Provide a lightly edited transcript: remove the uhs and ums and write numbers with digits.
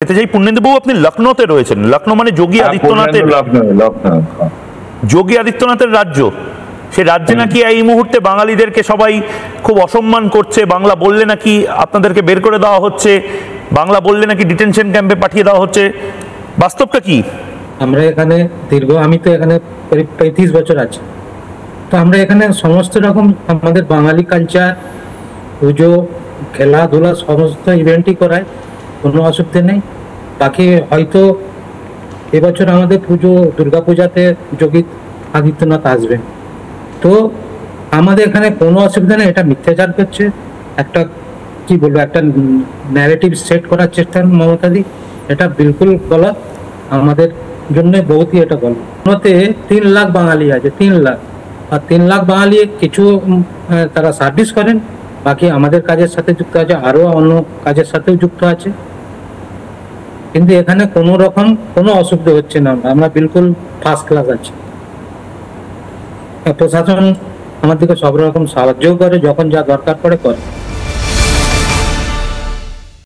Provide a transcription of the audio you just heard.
আচ্ছা, যেই পূর্ণেন্দুবাবু আপনি লখনৌতে রয়েছেন, লখনৌ মানে যোগী আদিত্যনাথের, যোগী আদিত্যনাথের রাজ্য, সে রাজ্যে নাকি এই মুহূর্তে বাঙালিদেরকে সবাই খুব অসম্মান করছে, বাংলা বললে নাকি আপনাদেরকে বের করে দেওয়া হচ্ছে, বাংলা বললে নাকি ডিটেনশন ক্যাম্পে পাঠিয়ে দেওয়া হচ্ছে, বাস্তবটা কি? আমরা এখানে আমি তো এখানে 35 বছর আছি, তো আমরা এখানে সমস্ত রকম আমাদের বাঙালি কালচার, পুজো, খেলাধুলা সমস্ত ইভেন্টই করায়, কোনো অসুবিধে নেই। বাকি হয়তো এবছর আমাদের দুর্গাপূজাতে যোগী আদিত্যনাথ আসবেন, তো আমাদের এখানে কোনো অসুবিধা নেই। এটা মিথ্যাচার করছে, একটা কি বলবো, একটা ন্যারেটিভ সেট করার চেষ্টা মমতাদি, এটা বিলকুল গলত, আমাদের জন্য বহুতই এটা গলত। 3 লাখ বাঙালি আছে, 3 লাখ, আর 3 লাখ বাঙালি কিছু তারা সার্ভিস করেন, বাকি আমাদের কাজের সাথে যুক্ত আছে, আরো অন্য কাজের সাথেও যুক্ত আছে, কিন্তু এখানে কোনো রকম কোনো অসুবিধা হচ্ছে না, আমরা বিলকুল ফার্স্ট ক্লাস আছি। প্রশাসন আমাদেরকে সব রকম সাহায্য করে, যখন যা দরকার পড়ে করে।